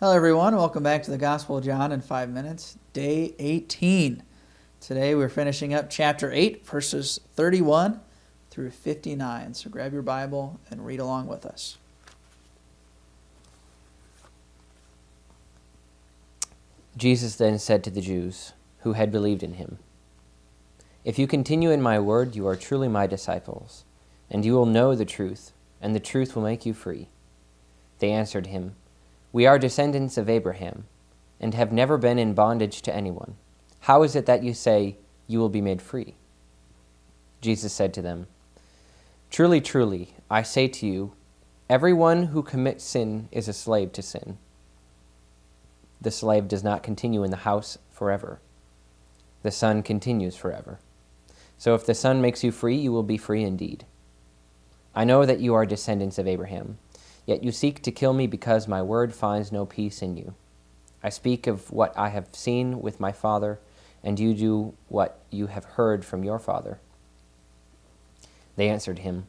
Hello everyone, welcome back to the Gospel of John in 5 minutes, day 18. Today we're finishing up chapter 8, verses 31 through 59. So grab your Bible and read along with us. Jesus then said to the Jews who had believed in him, "If you continue in my word, you are truly my disciples, and you will know the truth, and the truth will make you free." They answered him, "We are descendants of Abraham, and have never been in bondage to anyone. How is it that you say you will be made free?" Jesus said to them, "Truly, truly, I say to you, everyone who commits sin is a slave to sin. The slave does not continue in the house forever. The Son continues forever. So if the Son makes you free, you will be free indeed. I know that you are descendants of Abraham, yet you seek to kill me because my word finds no peace in you. I speak of what I have seen with my Father, and you do what you have heard from your father." They answered him,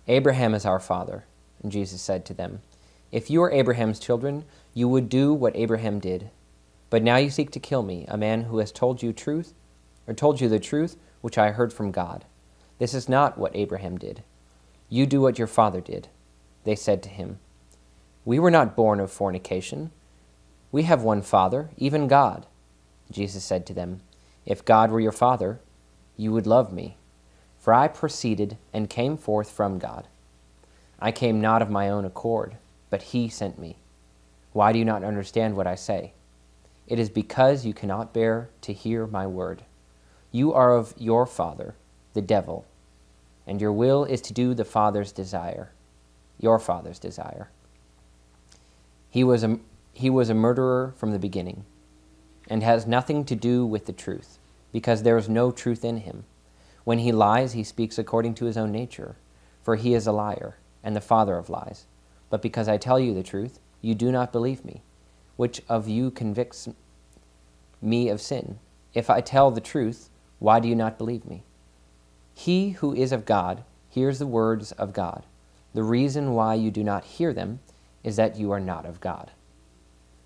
"Abraham is our father." And Jesus said to them, "If you were Abraham's children, you would do what Abraham did. But now you seek to kill me, a man who has told you the truth which I heard from God. This is not what Abraham did. You do what your father did." They said to him, "We were not born of fornication. We have one Father, even God." Jesus said to them, "If God were your Father, you would love me, for I proceeded and came forth from God. I came not of my own accord, but he sent me. Why do you not understand what I say? It is because you cannot bear to hear my word. You are of your father, the devil, and your will is to do your father's desire. He was a murderer from the beginning, and has nothing to do with the truth, because there is no truth in him. When he lies, he speaks according to his own nature, for he is a liar and the father of lies. But because I tell you the truth, you do not believe me. Which of you convicts me of sin? If I tell the truth, why do you not believe me? He who is of God hears the words of God. The reason why you do not hear them is that you are not of God."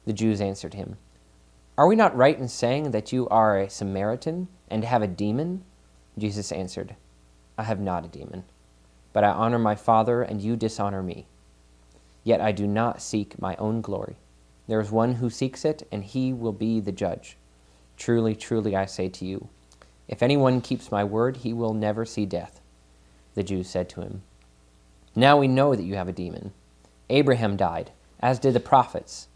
The Jews answered him, "Are we not right in saying that you are a Samaritan and have a demon?" Jesus answered, "I have not a demon, but I honor my Father, and you dishonor me. Yet I do not seek my own glory. There is one who seeks it, and he will be the judge. Truly, truly, I say to you, if anyone keeps my word, he will never see death." The Jews said to him, "Now we know that you have a demon. Abraham died, as did the prophets.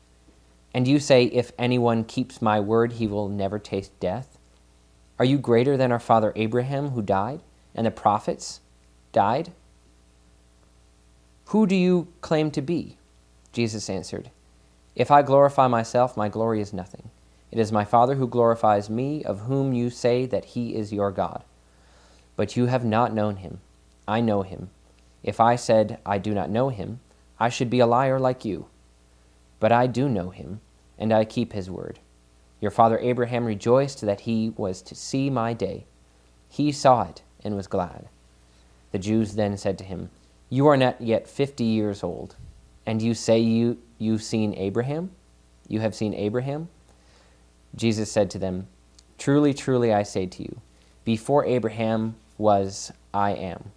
And you say, if anyone keeps my word, he will never taste death? Are you greater than our father Abraham, who died, and the prophets died? Who do you claim to be?" Jesus answered, "If I glorify myself, my glory is nothing. It is my Father who glorifies me, of whom you say that he is your God. But you have not known him. I know him. If I said I do not know him, I should be a liar like you. But I do know him, and I keep his word. Your father Abraham rejoiced that he was to see my day. He saw it and was glad." The Jews then said to him, "You are not yet 50 years old, and you say you've seen Abraham? You have seen Abraham?" Jesus said to them, "Truly, truly, I say to you, before Abraham was, I am."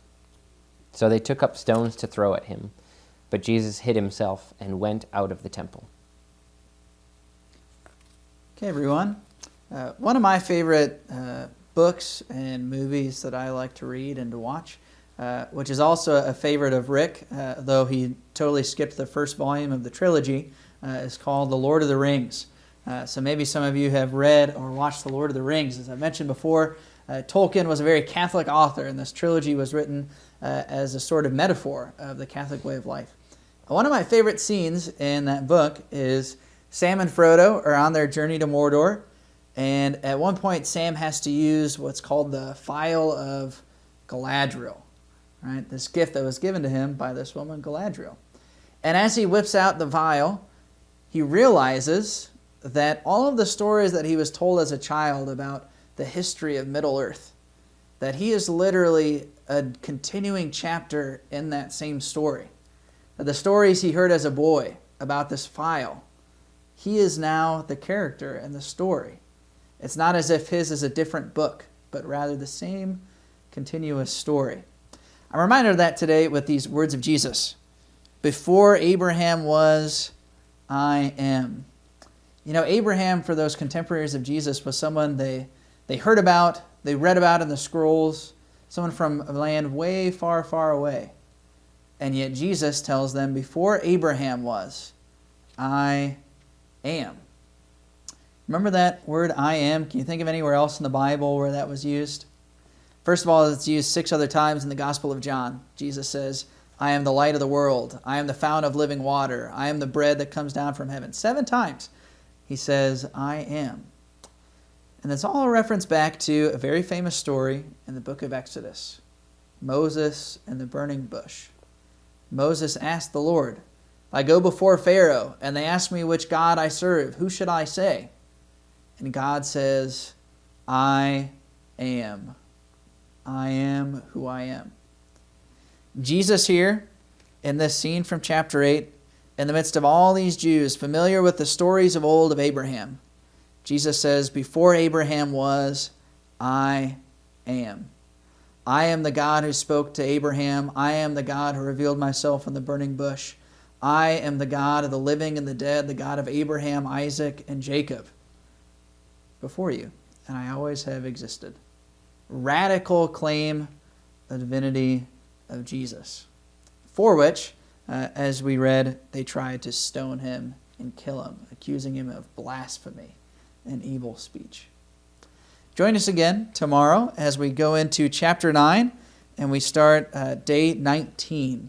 So they took up stones to throw at him, but Jesus hid himself and went out of the temple. Okay, everyone. One of my favorite books and movies that I like to read and to watch, which is also a favorite of Rick, though he totally skipped the first volume of the trilogy, is called The Lord of the Rings. So maybe some of you have read or watched The Lord of the Rings. As I mentioned before, Tolkien was a very Catholic author, and this trilogy was written as a sort of metaphor of the Catholic way of life. One of my favorite scenes in that book is Sam and Frodo are on their journey to Mordor, and at one point Sam has to use what's called the Phial of Galadriel, right? This gift that was given to him by this woman, Galadriel. And as he whips out the vial, he realizes that all of the stories that he was told as a child about the history of Middle-earth, that he is literally a continuing chapter in that same story. The stories he heard as a boy about this phial He is now the character in the story. It's not as if his is a different book, but rather the same continuous story. I'm reminded of that today with these words of Jesus. Before Abraham was, I am. You know, Abraham, for those contemporaries of Jesus, was someone they heard about, they read about in the scrolls, someone from a land way far, far away. And yet Jesus tells them, before Abraham was, I am. Remember that word, I am? Can you think of anywhere else in the Bible where that was used? First of all, it's used 6 other times in the Gospel of John. Jesus says, I am the light of the world. I am the fount of living water. I am the bread that comes down from heaven. 7 times he says, I am. And it's all a reference back to a very famous story in the book of Exodus. Moses and the burning bush. Moses asked the Lord, I go before Pharaoh, and they ask me which God I serve. Who should I say? And God says, I am. I am who I am. Jesus here, in this scene from chapter 8, in the midst of all these Jews familiar with the stories of old of Abraham, Jesus says, before Abraham was, I am. I am the God who spoke to Abraham. I am the God who revealed myself in the burning bush. I am the God of the living and the dead, the God of Abraham, Isaac, and Jacob. Before you, and I always have existed. Radical claim of divinity of Jesus, for which, as we read, they tried to stone him and kill him, accusing him of blasphemy and evil speech. Join us again tomorrow as we go into chapter 9 and we start day 19.